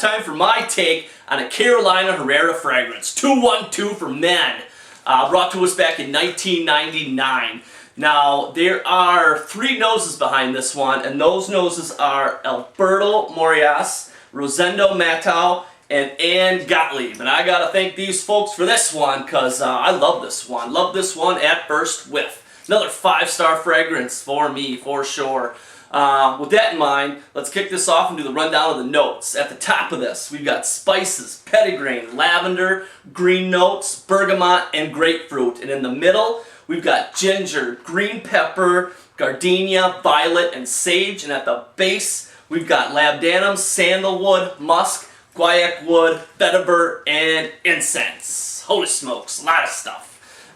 time for my take on a Carolina Herrera fragrance, 212 for Men, brought to us back in 1999. Now, there are three noses behind this one, and those noses are Alberto Morillas, Rosendo Matau, and Ann Gottlieb. And I gotta thank these folks for this one, because I love this one. Love this one at first whiff. Another 5-star fragrance for me, for sure. With that in mind, let's kick this off and do the rundown of the notes. At the top of this, we've got spices, petitgrain, lavender, green notes, bergamot, and grapefruit. And in the middle, we've got ginger, green pepper, gardenia, violet, and sage. And at the base, we've got labdanum, sandalwood, musk, guaiac wood, vetiver, and incense. Holy smokes, a lot of stuff.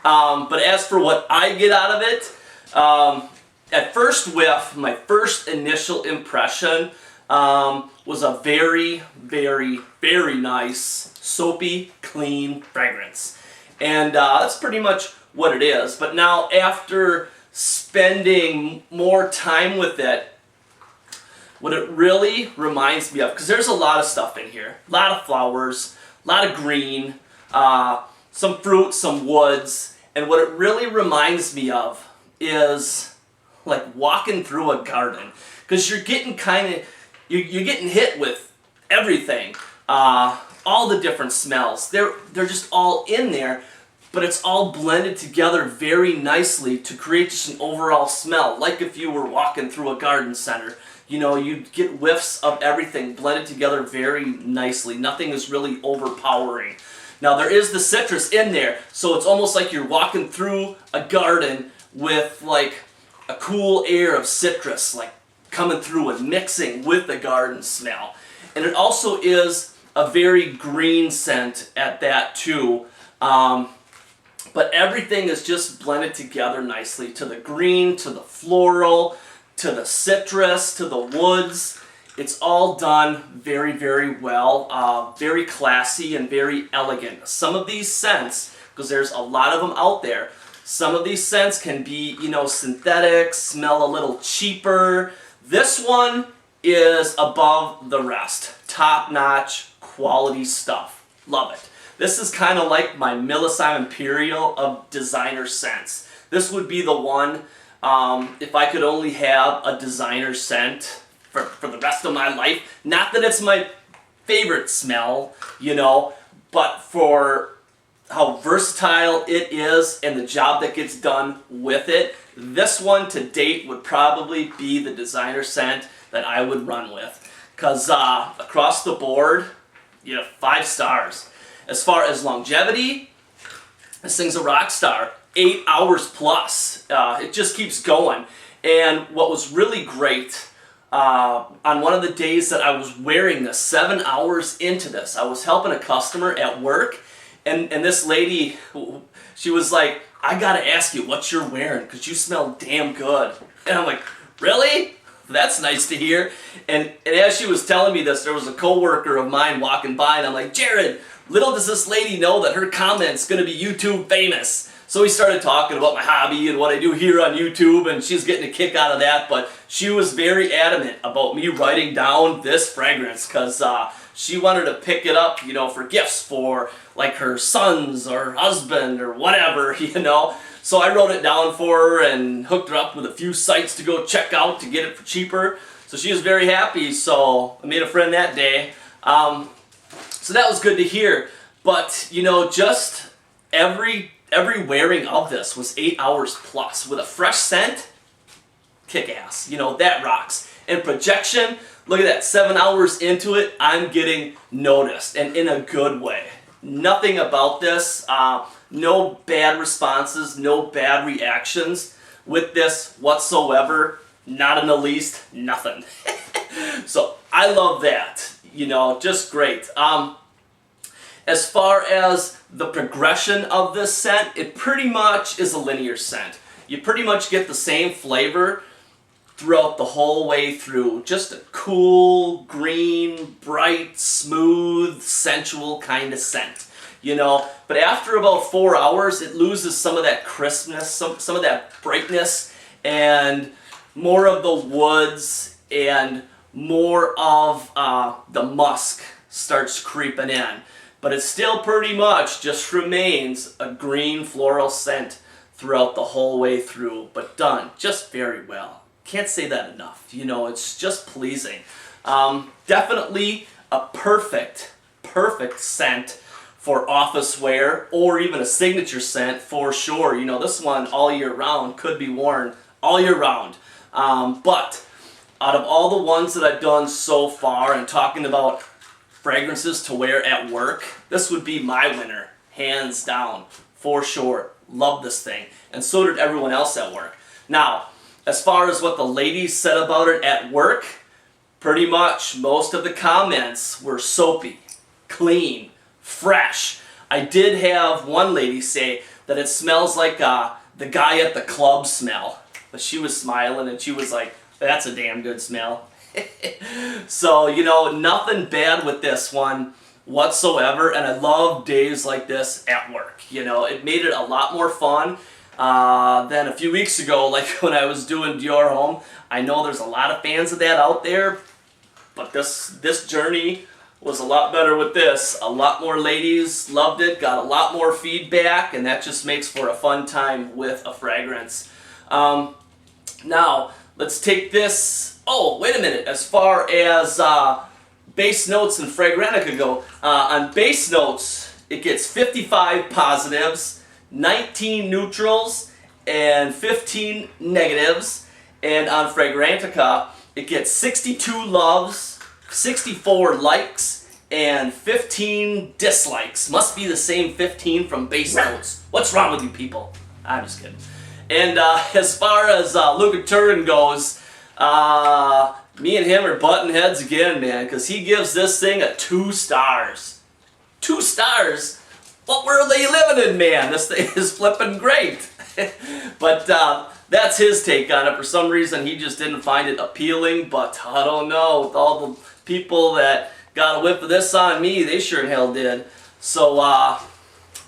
But as for what I get out of it, at first whiff, my first initial impression was a very, very, very nice, soapy, clean fragrance. And that's pretty much what it is. But now, after spending more time with it, what it really reminds me of, because there's a lot of stuff in here, a lot of flowers, a lot of green, some fruit, some woods, and what it really reminds me of is like walking through a garden, because you're getting you're getting hit with everything, all the different smells. They're just all in there, but it's all blended together very nicely to create just an overall smell, like if you were walking through a garden center. You know, you get whiffs of everything blended together very nicely. Nothing is really overpowering. Now, there is the citrus in there, so it's almost like you're walking through a garden with like a cool air of citrus, like coming through and mixing with the garden smell. And it also is a very green scent at that too. But everything is just blended together nicely, to the green, to the floral, to the citrus, to the woods. It's all done very, very well, very classy and very elegant. Some of these scents, because there's a lot of them out there, some of these scents can be, you know, synthetic, smell a little cheaper. This one is above the rest. Top-notch, quality stuff. Love it. This is kind of like my Millesime Imperial of designer scents. This would be the one, if I could only have a designer scent for the rest of my life. Not that it's my favorite smell, you know, but for how versatile it is and the job that gets done with it, this one to date would probably be the designer scent that I would run with. Because across the board, you know, 5 stars. As far as longevity, this thing's a rock star. 8 hours plus. It just keeps going. And what was really great, on one of the days that I was wearing this, 7 hours into this, I was helping a customer at work, and this lady, she was like, I gotta ask you what you're wearing, because you smell damn good. And I'm like, really? That's nice to hear. And as she was telling me this, there was a coworker of mine walking by, and I'm like, Jared, little does this lady know that her comment's gonna be YouTube famous. So we started talking about my hobby and what I do here on YouTube, and she's getting a kick out of that, but she was very adamant about me writing down this fragrance, because she wanted to pick it up, you know, for gifts for like her sons or husband or whatever, you know. So I wrote it down for her and hooked her up with a few sites to go check out to get it for cheaper. So she was very happy, so I made a friend that day. So that was good to hear. But, you know, just every wearing of this was 8 hours plus. With a fresh scent, kick-ass. You know, that rocks. And projection, look at that, 7 hours into it, I'm getting noticed, and in a good way. Nothing about this, no bad responses, no bad reactions with this whatsoever, not in the least, nothing. So I love that, you know, just great. As far as the progression of this scent, it pretty much is a linear scent. You pretty much get the same flavor throughout the whole way through. Just a cool, green, bright, smooth, sensual kind of scent, you know. But after about 4 hours, it loses some of that crispness, some of that brightness, and more of the woods and more of the musk starts creeping in. But it still pretty much just remains a green floral scent throughout the whole way through, but done just very well. Can't say that enough. You know, it's just pleasing. Definitely a perfect scent for office wear or even a signature scent for sure. You know, this one all year round could be worn all year round. But out of all the ones that I've done so far and talking about fragrances to wear at work, this would be my winner, hands down, for sure. Love this thing, and so did everyone else at work. Now, as far as what the ladies said about it at work, pretty much most of the comments were soapy, clean, fresh. I did have one lady say that it smells like the guy at the club smell, but she was smiling and she was like, that's a damn good smell. So, you know, nothing bad with this one whatsoever, and I love days like this at work. You know, it made it a lot more fun than a few weeks ago, like when I was doing Dior Home. I know there's a lot of fans of that out there, but this journey was a lot better with this. A lot more ladies loved it, got a lot more feedback, and that just makes for a fun time with a fragrance. Now, let's take this. Oh, wait a minute. As far as base notes and Fragrantica go, on base notes, it gets 55 positives, 19 neutrals, and 15 negatives. And on Fragrantica, it gets 62 loves, 64 likes, and 15 dislikes. Must be the same 15 from base notes. What's wrong with you people? I'm just kidding. And as far as Luca Turin goes, me and him are butting heads again, man, because he gives this thing a 2 stars. 2 stars? What world are you living in, man? This thing is flipping great. But that's his take on it. For some reason, he just didn't find it appealing, but I don't know. With all the people that got a whiff of this on me, they sure in hell did. So,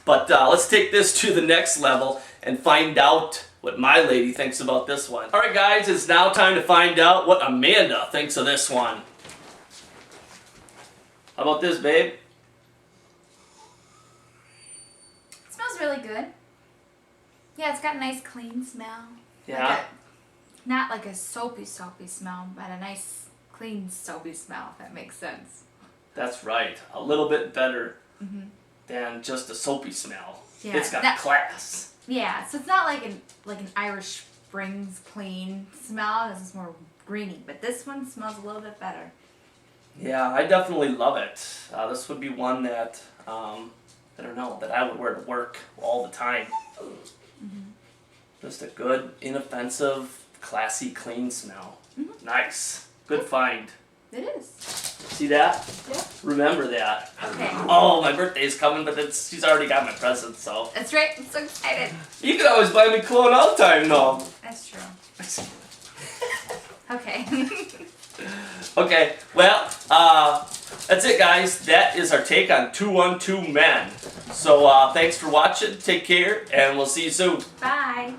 let's take this to the next level and find out what my lady thinks about this one. Alright guys, it's now time to find out what Amanda thinks of this one. How about this, babe? It smells really good. Yeah, it's got a nice clean smell. Yeah. Not like a soapy smell, but a nice clean soapy smell, if that makes sense. That's right. A little bit better than just a soapy smell. Yeah, it's got class. Yeah, so it's not like an Irish Springs clean smell. This is more greeny, but this one smells a little bit better. Yeah, I definitely love it. This would be one that I don't know, that I would wear to work all the time. Just a good, inoffensive, classy, clean smell. Nice. Good find. It is. See that? Yeah. Remember that. Okay. Oh, my birthday's coming, but she's already got my present, so. That's right. I'm so excited. You can always buy me cologne all the time, though. That's true. Okay. Okay, well, that's it, guys. That is our take on 212 Men. So, thanks for watching. Take care, and we'll see you soon. Bye.